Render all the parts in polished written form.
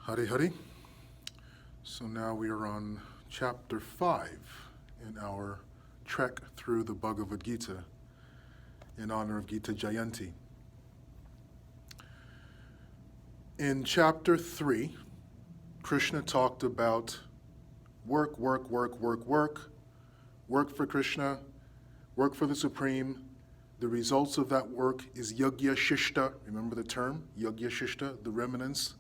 Hari Hari. So now we are on chapter 5 in our trek through the Bhagavad Gita in honor of Gita Jayanti. In chapter 3, Krishna talked about work for Krishna, work for the Supreme. The results of that work is yagya shishta. Remember the term? Yagya shishta, the remnants,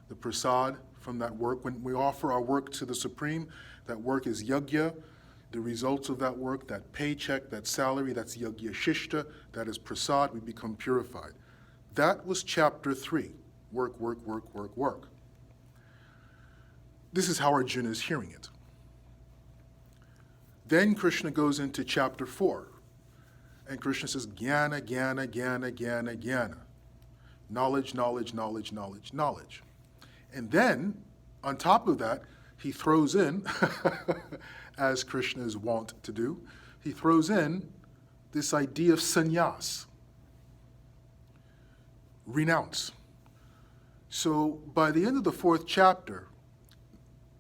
the prasad from that work. When we offer our work to the Supreme, that work is yagya. The results of that work, that paycheck, that salary, that's yagya shishta, that is prasad, we become purified. That was chapter 3. Work. This is how Arjuna is hearing it. Then Krishna goes into chapter 4. And Krishna says, jnana, jnana, jnana, jnana, jnana. Knowledge. And then, on top of that, he throws in, as Krishna is wont to do, he throws in this idea of sannyas. Renounce. So by the end of the 4th chapter,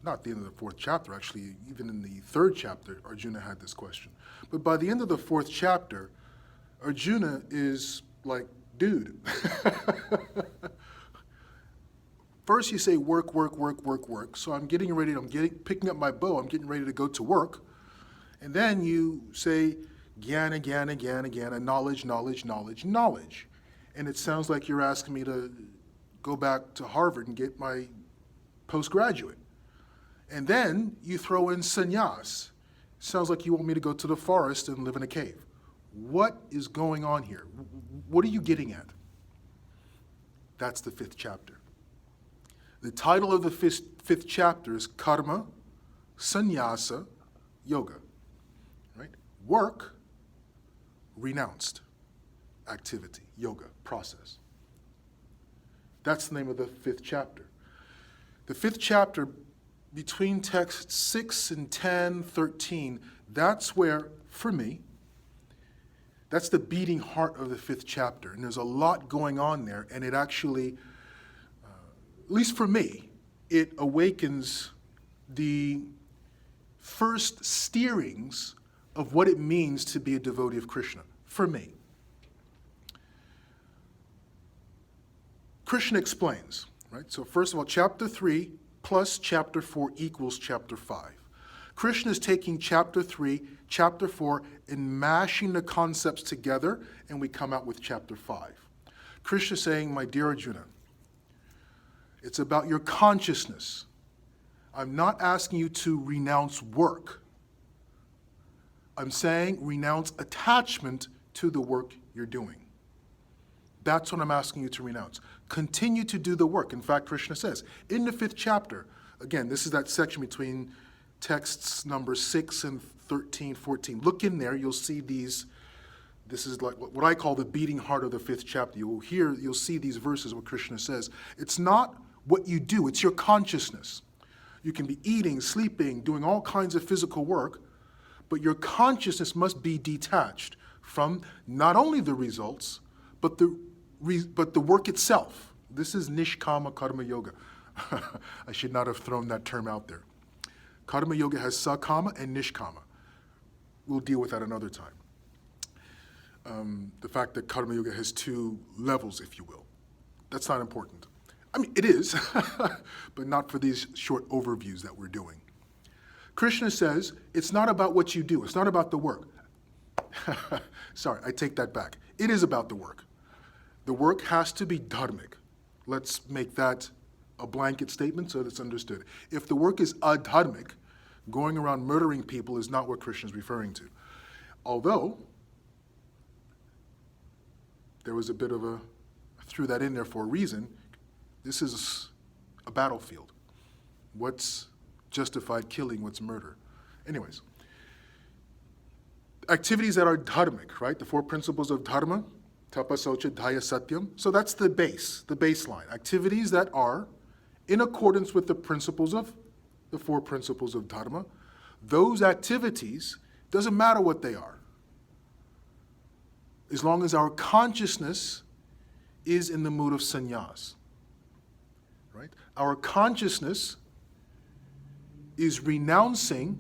not the end of the 4th chapter, actually, even in the 3rd chapter, Arjuna had this question. But by the end of the 4th chapter, Arjuna is like, dude. First you say work. So I'm picking up my bow, I'm getting ready to go to work. And then you say jnana, knowledge. And it sounds like you're asking me to go back to Harvard and get my postgraduate. And then you throw in sannyas. Sounds like you want me to go to the forest and live in a cave. What is going on here? What are you getting at? That's the 5th chapter. The title of the 5th chapter is Karma, Sannyasa, Yoga. Right? Work, renounced. Activity, yoga, process. That's the name of the 5th chapter. The 5th chapter, between texts 6 and 10, 13, that's where, for me, that's the beating heart of the 5th chapter. And there's a lot going on there, and it actually, at least for me, it awakens the first steerings of what it means to be a devotee of Krishna, for me. Krishna explains, right? So first of all, chapter 3 plus chapter 4 equals chapter 5. Krishna is taking chapter 3, chapter 4, and mashing the concepts together, and we come out with chapter 5. Krishna is saying, my dear Arjuna, it's about your consciousness. I'm not asking you to renounce work. I'm saying renounce attachment to the work you're doing. That's what I'm asking you to renounce. Continue to do the work. In fact, Krishna says, in the 5th chapter, again, this is that section between texts number 6 and 13, 14. Look in there, you'll see these. This is like what I call the beating heart of the 5th chapter. You'll see these verses where Krishna says, it's not what you do, it's your consciousness. You can be eating, sleeping, doing all kinds of physical work, but your consciousness must be detached from not only the results, but the work itself. This is nishkama karma yoga. I should not have thrown that term out there. Karma yoga has sakama and nishkama. We'll deal with that another time. The fact that karma yoga has 2 levels, if you will. That's not important. I mean, it is, but not for these short overviews that we're doing. Krishna says, it's not about what you do. It's not about the work. Sorry, I take that back. It is about the work. The work has to be dharmic. Let's make that a blanket statement so that it's understood. If the work is adharmic, going around murdering people is not what Krishna is referring to. Although, there was a bit of I threw that in there for a reason. This is a battlefield. What's justified killing, what's murder? Anyways, activities that are dharmic, right? The 4 principles of dharma, tapa, socha, dhyaya, satyam. So that's the baseline. Activities that are in accordance with the principles of the 4 principles of dharma. Those activities, doesn't matter what they are, as long as our consciousness is in the mood of sannyas. right? Our consciousness is renouncing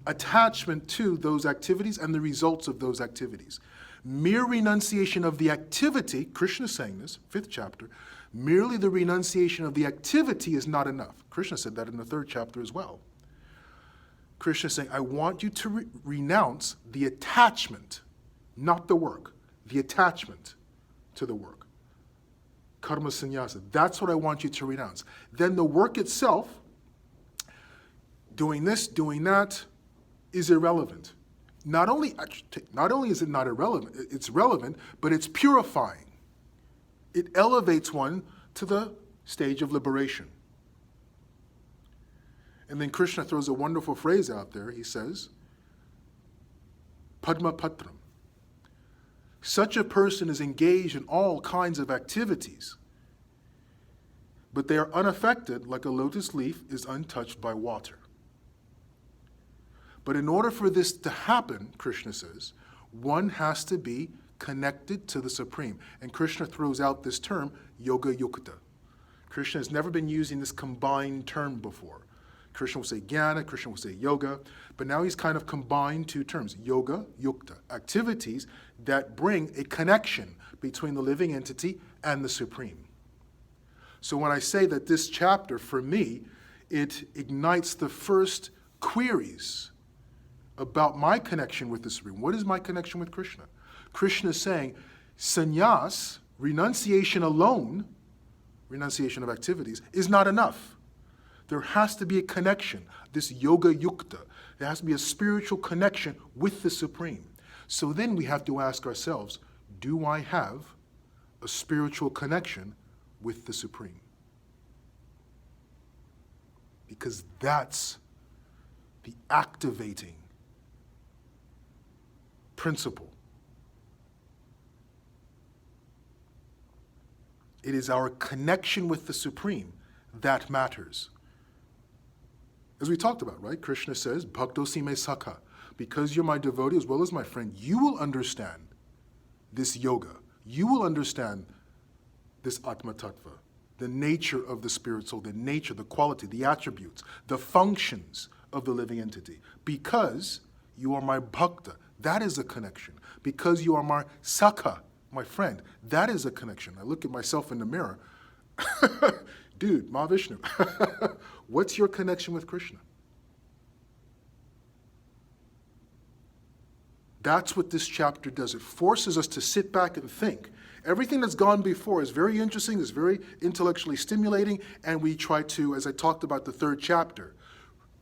attachment to those activities and the results of those activities. Mere renunciation of the activity, Krishna is saying this, 5th chapter, merely the renunciation of the activity is not enough. Krishna said that in the 3rd chapter as well. Krishna is saying, I want you to renounce the attachment, not the work, the attachment to the work. Karma sannyasa, that's what I want you to renounce. Then the work itself, doing this, doing that, is irrelevant. Not only is it not irrelevant, it's relevant, but it's purifying. It elevates one to the stage of liberation. And then Krishna throws a wonderful phrase out there. He says, Padma Patram. Such a person is engaged in all kinds of activities, but they are unaffected like a lotus leaf is untouched by water. But in order for this to happen, Krishna says, one has to be connected to the Supreme. And Krishna throws out this term, yoga yukta. Krishna has never been using this combined term before. Krishna will say jnana, Krishna will say yoga, but now he's kind of combined two terms, yoga, yukta, activities that bring a connection between the living entity and the Supreme. So when I say that this chapter, for me, it ignites the first queries about my connection with the Supreme. What is my connection with Krishna? Krishna is saying, sannyas, renunciation alone, renunciation of activities, is not enough. There has to be a connection, this yoga yukta. There has to be a spiritual connection with the Supreme. So then we have to ask ourselves, do I have a spiritual connection with the Supreme? Because that's the activating principle. It is our connection with the Supreme that matters. As we talked about, right? Krishna says, Bhaktosi me sakha. Because you're my devotee as well as my friend, you will understand this yoga. You will understand this Atma Tattva, the nature of the spirit soul, the nature, the quality, the attributes, the functions of the living entity. Because you are my bhakta, that is a connection. Because you are my sakha, my friend, that is a connection. I look at myself in the mirror. Dude, Mahavishnu, what's your connection with Krishna? That's what this chapter does. It forces us to sit back and think. Everything that's gone before is very interesting, is very intellectually stimulating, and we try to, as I talked about the 3rd chapter,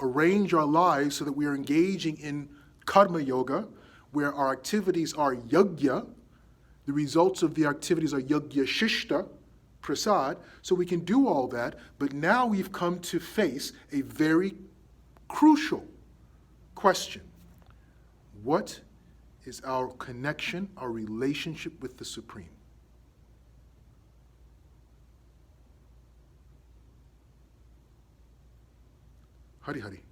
arrange our lives so that we are engaging in karma yoga, where our activities are yajna, the results of the activities are yajna shishta, prasad, so we can do all that, but now we've come to face a very crucial question. What is our connection, our relationship with the Supreme? Hari Hari.